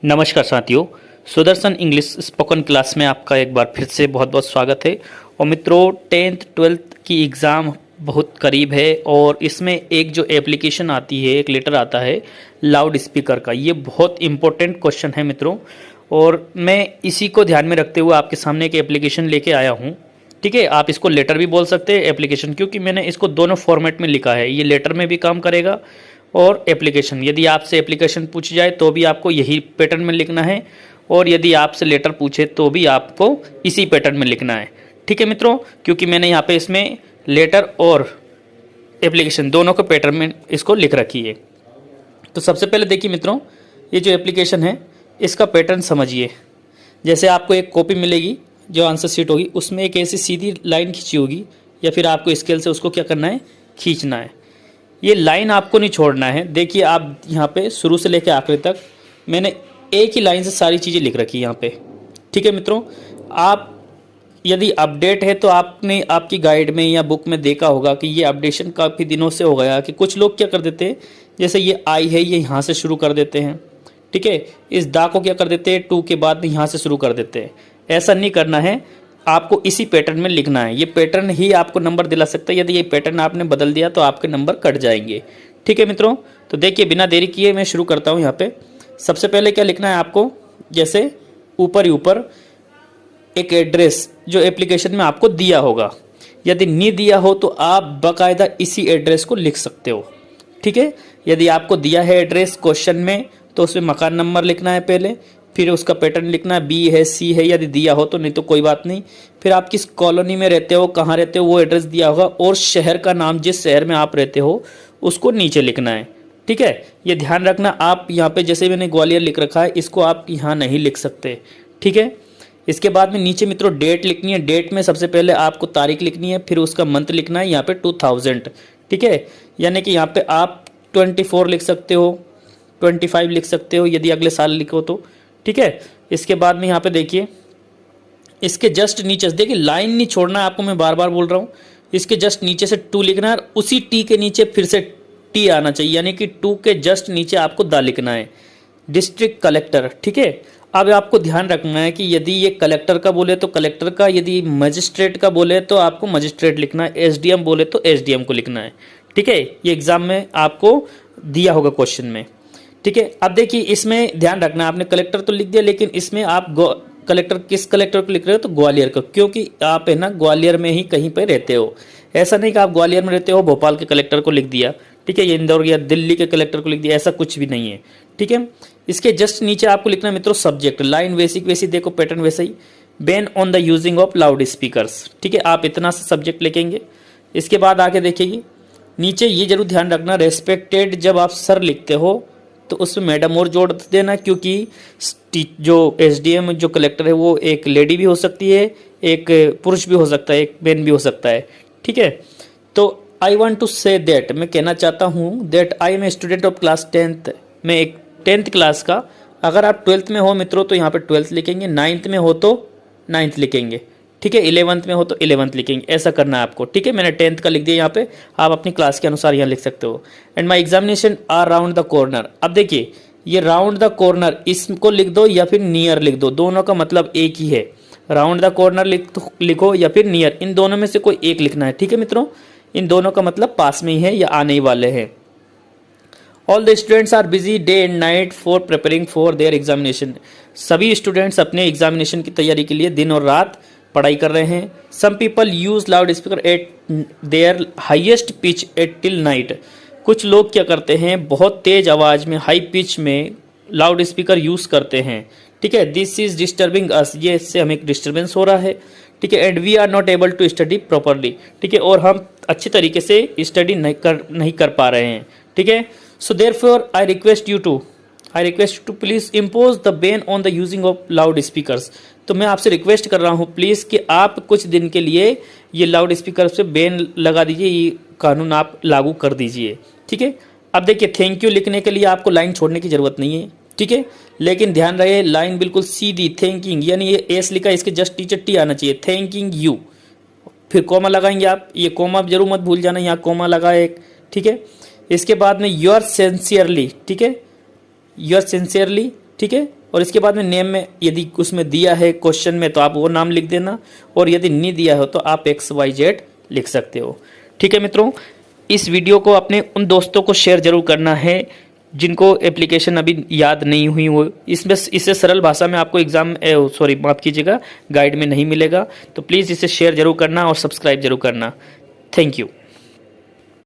नमस्कार साथियों, Sudarshan English spoken class में आपका एक बार फिर से बहुत बहुत स्वागत है। और मित्रों, 10th 12th की एग्ज़ाम बहुत करीब है और इसमें एक जो एप्लीकेशन आती है, एक लेटर आता है लाउड स्पीकर का। ये बहुत इंपॉर्टेंट क्वेश्चन है मित्रों, और मैं इसी को ध्यान में रखते हुए आपके सामने एक एप्लीकेशन लेके आया हूँ। ठीक है, आप इसको लेटर भी बोल सकते हैं, एप्लीकेशन, क्योंकि मैंने इसको दोनों फॉर्मेट में लिखा है। ये लेटर में भी काम करेगा और एप्लीकेशन, यदि आपसे एप्लीकेशन पूछ जाए तो भी आपको यही पैटर्न में लिखना है, और यदि आपसे लेटर पूछे तो भी आपको इसी पैटर्न में लिखना है। ठीक है मित्रों, क्योंकि मैंने यहाँ पे इसमें लेटर और एप्लीकेशन दोनों के पैटर्न में इसको लिख रखी है। तो सबसे पहले देखिए मित्रों, ये जो एप्लीकेशन है इसका पैटर्न समझिए। जैसे आपको एक कॉपी मिलेगी जो आंसर शीट होगी, उसमें एक ऐसी सीधी लाइन खींची होगी, या फिर आपको स्केल से उसको क्या करना है, खींचना है। ये लाइन आपको नहीं छोड़ना है। देखिए आप यहाँ पे शुरू से लेकर आखिरी तक मैंने एक ही लाइन से सारी चीज़ें लिख रखी है यहाँ पे। ठीक है मित्रों, आप यदि अपडेट है तो आपने आपकी गाइड में या बुक में देखा होगा कि ये अपडेशन काफ़ी दिनों से हो गया कि कुछ लोग क्या कर देते हैं, जैसे ये आई है ये यहाँ से शुरू कर देते हैं। ठीक है, इस दा को क्या कर देते हैं, टू के बाद यहाँ से शुरू कर देते हैं। ऐसा नहीं करना है, आपको इसी पैटर्न में लिखना है। ये पैटर्न ही आपको नंबर दिला सकता है। यदि ये पैटर्न आपने बदल दिया तो आपके नंबर कट जाएंगे। ठीक है मित्रों, तो देखिए बिना देरी किए मैं शुरू करता हूँ। यहाँ पे सबसे पहले क्या लिखना है आपको, जैसे ऊपर ही ऊपर एक एड्रेस जो एप्लीकेशन में आपको दिया होगा। यदि नहीं दिया हो तो आप बाकायदा इसी एड्रेस को लिख सकते हो। ठीक है, यदि आपको दिया है एड्रेस क्वेश्चन में तो उसमें मकान नंबर लिखना है पहले, फिर उसका पैटर्न लिखना है, बी है सी है, यदि दिया हो तो, नहीं तो कोई बात नहीं। फिर आप किस कॉलोनी में रहते हो, कहाँ रहते हो, वो एड्रेस दिया होगा, और शहर का नाम, जिस शहर में आप रहते हो उसको नीचे लिखना है। ठीक है, ये ध्यान रखना। आप यहाँ पे जैसे मैंने ग्वालियर लिख रखा है, इसको आप यहाँ नहीं लिख सकते। ठीक है, इसके बाद में नीचे मित्रों डेट लिखनी है। डेट में सबसे पहले आपको तारीख लिखनी है, फिर उसका मंथ लिखना है, यहाँ पे 2000। ठीक है, यानी कि यहाँ पे आप 24 लिख सकते हो, 25 लिख सकते हो यदि अगले साल लिखो तो। ठीक है, इसके बाद में यहाँ पे देखिए, इसके जस्ट नीचे देखिए लाइन नहीं छोड़ना है आपको, मैं बार बार बोल रहा हूँ। इसके जस्ट नीचे से टू लिखना है, उसी टी के नीचे फिर से टी आना चाहिए, यानी कि टू के जस्ट नीचे आपको दा लिखना है, डिस्ट्रिक्ट कलेक्टर। ठीक है, अब आपको ध्यान रखना है कि यदि ये कलेक्टर का बोले तो कलेक्टर का, यदि मजिस्ट्रेट का बोले तो आपको मजिस्ट्रेट लिखना है, एसडीएम बोले तो एसडीएम को लिखना है। ठीक है, ये एग्जाम में आपको दिया होगा क्वेश्चन में। ठीक है, अब देखिए इसमें ध्यान रखना, आपने कलेक्टर तो लिख दिया, लेकिन इसमें आप कलेक्टर किस कलेक्टर को लिख रहे हो, तो ग्वालियर का, क्योंकि आप है ना ग्वालियर में ही कहीं पे रहते हो। ऐसा नहीं कि आप ग्वालियर में रहते हो भोपाल के कलेक्टर को लिख दिया। ठीक है, ये इंदौर या दिल्ली के कलेक्टर को लिख दिया, ऐसा कुछ भी नहीं है। ठीक है, इसके जस्ट नीचे आपको लिखना है मित्रों सब्जेक्ट, लाइन वैसी देखो पैटर्न वैसे ही, ban on the using of loud speakers. ठीक है, आप इतना सा सब्जेक्ट लिखेंगे। इसके बाद आके देखिए नीचे ये जरूर ध्यान रखना, रेस्पेक्टेड जब आप सर लिखते हो तो उसमें मैडम और जोड़ देना, क्योंकि जो एसडीएम जो कलेक्टर है वो एक लेडी भी हो सकती है, एक पुरुष भी हो सकता है, एक मैन भी हो सकता है। ठीक है, तो I want to say that, मैं कहना चाहता हूँ that I am a student of class 10th, मैं एक 10th क्लास का। अगर आप 12th में हो मित्रों तो यहाँ पे 12th लिखेंगे, 9th में हो तो 9th लिखेंगे। ठीक है, 11th में हो तो 11th लिखेंगे, ऐसा करना है आपको। ठीक है, मैंने 10th का लिख दिया यहाँ पे, आप अपनी क्लास के अनुसार यहाँ लिख सकते हो। And my examination are round the corner. अब देखिए ये राउंड द कॉर्नर, इसको लिख दो या फिर नियर लिख दो, दोनों का मतलब एक ही है। राउंड द कॉर्नर लिखो या फिर नियर, इन दोनों में से कोई एक लिखना है। ठीक है मित्रों, इन दोनों का मतलब पास में ही है या आने ही वाले हैं। All the students are busy day and night for preparing for their examination. सभी स्टूडेंट्स अपने एग्जामिनेशन की तैयारी के लिए दिन और रात पढ़ाई कर रहे हैं। Some people use loudspeaker at their highest pitch at till night. कुछ लोग क्या करते हैं, बहुत तेज आवाज़ में, हाई पिच में लाउड स्पीकर यूज़ करते हैं। ठीक है, दिस इज डिस्टर्बिंग अस, ये इससे हमें एक डिस्टर्बेंस हो रहा है। ठीक है, and we are not able to study properly. ठीक है, और हम अच्छी तरीके से स्टडी नहीं कर पा रहे हैं। ठीक है, so therefore I request you to please impose the ban on the using of loud speakers. तो मैं आपसे रिक्वेस्ट कर रहा हूँ प्लीज़ कि आप कुछ दिन के लिए ये लाउड स्पीकर से बैन लगा दीजिए, ये कानून आप लागू कर दीजिए। ठीक है, अब देखिए थैंक यू लिखने के लिए आपको लाइन छोड़ने की ज़रूरत नहीं है। ठीक है, लेकिन ध्यान रहे लाइन बिल्कुल सीधी, थैंकिंग, यानी ये एस लिखा, इसके जस्ट टीचर टी आना चाहिए, थैंकिंग यू, फिर कोमा लगाएंगे आप, ये कोमा जरूर मत भूल जाना, यहाँ कोमा लगा एक। ठीक है, इसके बाद में योर सिंसियरली। ठीक है, योर सिंसियरली। ठीक है। और इसके बाद में नेम में यदि उसमें दिया है क्वेश्चन में तो आप वो नाम लिख देना, और यदि नहीं दिया हो तो आप XYZ लिख सकते हो। ठीक है मित्रों, इस वीडियो को अपने उन दोस्तों को शेयर जरूर करना है जिनको एप्लीकेशन अभी याद नहीं हुई हो। इसमें इससे सरल भाषा में आपको माफ़ कीजिएगा, गाइड में नहीं मिलेगा। तो प्लीज़ इसे शेयर जरूर करना और सब्सक्राइब जरूर करना। Thank you.